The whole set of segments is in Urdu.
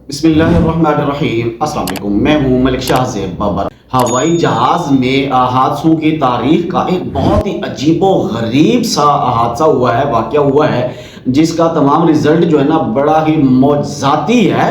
بسم اللہ الرحمن الرحیم۔ السلام علیکم، میں ہوں ملک شاہ زیب بابر۔ ہوائی جہاز میں حادثوں کی تاریخ کا ایک بہت ہی عجیب و غریب سا حادثہ ہوا ہے، واقعہ ہوا ہے، جس کا تمام رزلٹ جو ہے نا بڑا ہی معجزاتی ہے۔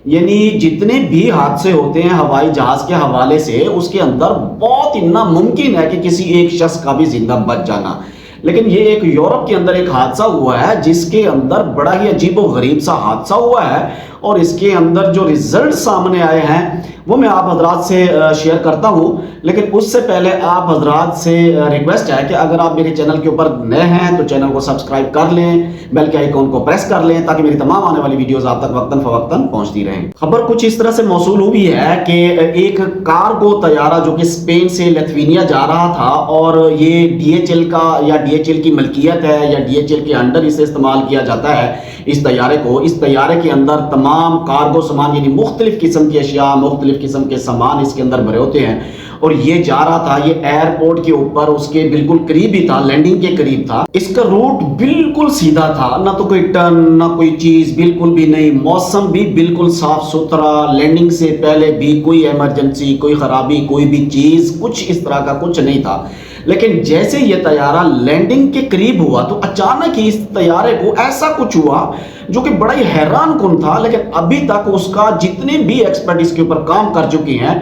یعنی جتنے بھی حادثے ہوتے ہیں ہوائی جہاز کے حوالے سے، اس کے اندر بہت ہی ناممکن ہے کہ کسی ایک شخص کا بھی زندہ بچ جانا، لیکن یہ ایک یورپ کے اندر ایک حادثہ ہوا ہے جس کے اندر بڑا ہی عجیب و غریب سا حادثہ ہوا ہے، اور اس کے اندر جو رزلٹ سامنے آئے ہیں وہ میں آپ حضرات سے شیئر کرتا ہوں۔ لیکن اس سے پہلے آپ حضرات سے ریکویسٹ ہے کہ اگر آپ میرے چینل کے اوپر نئے ہیں تو چینل کو سبسکرائب کر لیں، بیل کے آئیکن کو پریس کر لیں تاکہ میری تمام آنے والی ویڈیوز آپ تک وقتاً فوقتاً پہنچتی رہیں۔ خبر کچھ اس طرح سے موصول ہوئی ہے کہ ایک کارگو طیارہ جو کہ اسپین سے لیتھوینیا جا رہا تھا، اور یہ ڈی ایچ ایل کا یا ڈی ایچ ایل کی ملکیت ہے یا ڈی ایچ ایل کے انڈر اسے استعمال کیا جاتا ہے اس طیارے کو۔ اس طیارے کے اندر تمام کارگو سامان یعنی مختلف قسم کی اشیاء، مختلف قسم کے سامان اس کے اندر بھرے ہوتے ہیں، اور یہ جا رہا تھا، یہ ایئرپورٹ کے اوپر اس کے بالکل قریب ہی تھا، لینڈنگ کے قریب تھا۔ اس کا روٹ بالکل سیدھا تھا، نہ تو کوئی ٹرن نہ کوئی چیز، بالکل بھی نہیں۔ موسم بھی بالکل صاف ستھرا، لینڈنگ سے پہلے بھی کوئی ایمرجنسی، کوئی خرابی، کوئی بھی چیز، کچھ اس طرح کا کچھ نہیں تھا۔ لیکن جیسے یہ طیارہ لینڈنگ کے قریب ہوا تو اچانک ہی اس طیارے کو ایسا کچھ ہوا جو کہ بڑا ہی حیران کن تھا، لیکن ابھی تک اس کا جتنے بھی ایکسپرٹ اس کے اوپر کام کر چکے ہیں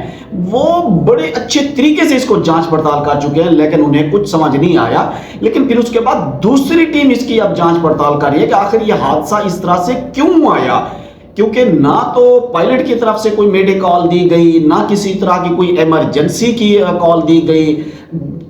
وہ بڑے اچھے طریقے سے اس کو جانچ پڑتال کر چکے ہیں، لیکن انہیں کچھ سمجھ نہیں آیا۔ لیکن پھر اس کے بعد دوسری ٹیم اس کی اب جانچ پڑتال کر رہی ہے کہ آخر یہ حادثہ اس طرح سے کیوں آیا، کیونکہ نہ تو پائلٹ کی طرف سے کوئی میڈے کال دی گئی، نہ کسی طرح کی کوئی ایمرجنسی کی کال دی گئی،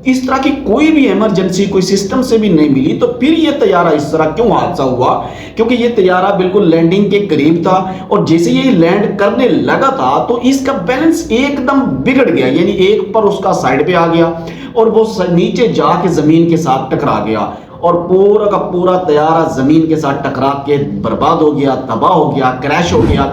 اس طرح کی کوئی بھی ایمرجنسی کوئی سسٹم سے بھی نہیں ملی۔ تو پھر یہ طیارہ اس طرح کیوں حادثہ ہوا؟ کیونکہ یہ طیارہ بالکل لینڈنگ کے قریب تھا، اور جیسے یہ لینڈ کرنے لگا تھا تو اس کا بیلنس ایک دم بگڑ گیا، یعنی ایک پر اس کا سائیڈ پہ آ گیا اور وہ نیچے جا کے زمین کے ساتھ ٹکرا گیا، اور پورا کا پورا طیارہ زمین کے ساتھ ٹکرا کے برباد ہو گیا، تباہ ہو گیا، کریش ہو گیا۔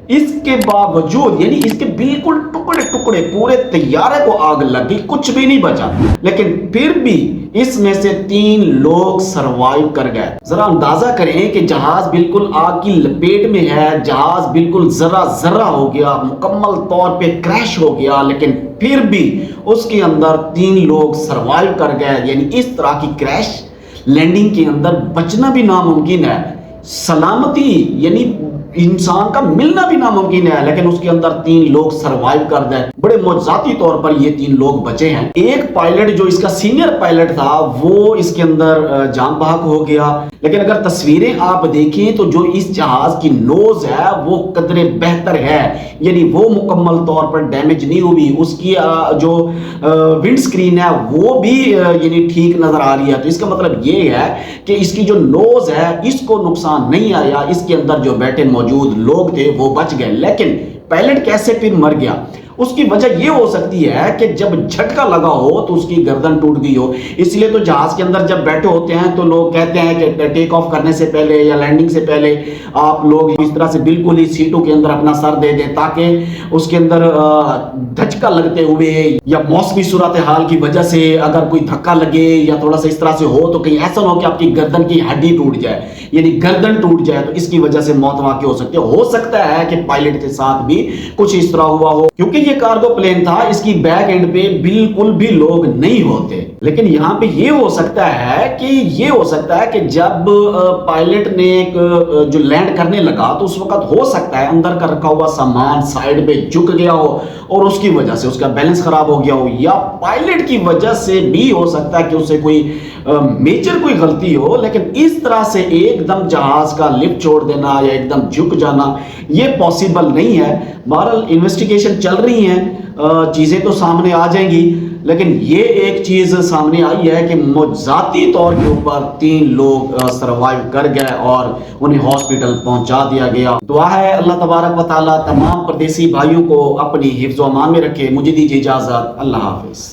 اس کے باوجود یعنی اس کے بالکل ٹکڑے ٹکڑے پورے طیارے کو آگ لگی، کچھ بھی نہیں بچا، لیکن پھر بھی اس میں سے 3 لوگ سروائیو کر گئے۔ ذرا اندازہ کریں کہ جہاز بالکل آگ کی لپیٹ میں ہے، جہاز بالکل ذرہ ذرہ ہو گیا، مکمل طور پہ کریش ہو گیا، لیکن پھر بھی اس کے اندر 3 لوگ سروائیو کر گئے۔ یعنی اس طرح کی کریش لینڈنگ کے اندر بچنا بھی ناممکن ہے، سلامتی یعنی انسان کا ملنا بھی ناممکن ہے، لیکن اس کے اندر 3 لوگ سروائیو کر گئے۔ بڑے معجزاتی طور پر یہ 3 لوگ بچے ہیں۔ ایک پائلٹ جو اس کا سینئر پائلٹ تھا وہ اس کے اندر جان بحق ہو گیا، لیکن اگر تصویریں آپ دیکھیں تو جو اس جہاز کی نوز ہے وہ قدرے بہتر ہے، یعنی وہ مکمل طور پر ڈیمیج نہیں ہوئی، اس کی جو ونڈ سکرین ہے وہ بھی یعنی ٹھیک نظر آ رہی ہے۔ تو اس کا مطلب یہ ہے کہ اس کی جو نوز ہے اس کو نقصان نہیں آیا، اس کے اندر جو بیٹھے موجود لوگ تھے وہ بچ گئے۔ لیکن پائلٹ کیسے پھر مر گیا؟ اس کی وجہ یہ ہو سکتی ہے کہ جب جھٹکا لگا ہو تو اس کی گردن ٹوٹ گئی ہو۔ اس لیے تو جہاز کے اندر جب بیٹھے ہوتے ہیں تو لوگ کہتے ہیں کہ ٹیک آف کرنے سے پہلے یا لینڈنگ سے پہلے آپ لوگ اس طرح سے بالکل ہی سیٹوں کے اندر اپنا سر دے دیں، تاکہ اس کے اندر دھچکا لگتے ہوئے یا موسمی صورتحال کی وجہ سے اگر کوئی دھکا لگے یا تھوڑا سا اس طرح سے ہو تو کہیں ایسا نہ ہو کہ آپ کی گردن کی ہڈی ٹوٹ جائے، یعنی گردن ٹوٹ جائے، تو اس کی وجہ سے موت واقع ہو سکتی ہے۔ ہو سکتا ہے کہ پائلٹ کے ساتھ بھی کچھ اس طرح ہوا ہو، کیونکہ یہ کارگو پلین تھا، اس کی بیک اینڈ پہ بالکل بھی لوگ نہیں ہوتے۔ لیکن یہاں پہ یہ ہو سکتا ہے کہ جب پائلٹ نے جو لینڈ کرنے لگا تو اس وقت ہو سکتا ہے اندر کا رکھا ہوا سامان سائیڈ پہ جھک گیا ہو اور اس کی وجہ سے اس کا بیلنس خراب ہو گیا ہو، یا پائلٹ کی وجہ سے بھی ہو سکتا ہے کہ اسے کوئی میجر کوئی غلطی ہو۔ لیکن اس طرح سے ایک دم جہاز کا لفٹ چھوڑ دینا یا ایک دم جھک جانا یہ پاسبل نہیں ہے۔ بہرحال انویسٹیگیشن چل رہی ہیں، چیزیں تو سامنے آ جائیں گی، لیکن یہ ایک چیز سامنے آئی ہے کہ معجزاتی طور کے اوپر 3 لوگ سروائیو کر گئے اور انہیں ہاسپٹل پہنچا دیا گیا۔ دعا ہے اللہ تبارک و تعالیٰ تمام پردیسی بھائیوں کو اپنی حفظ و امان میں رکھے۔ مجھے دیجیے اجازت، اللہ حافظ۔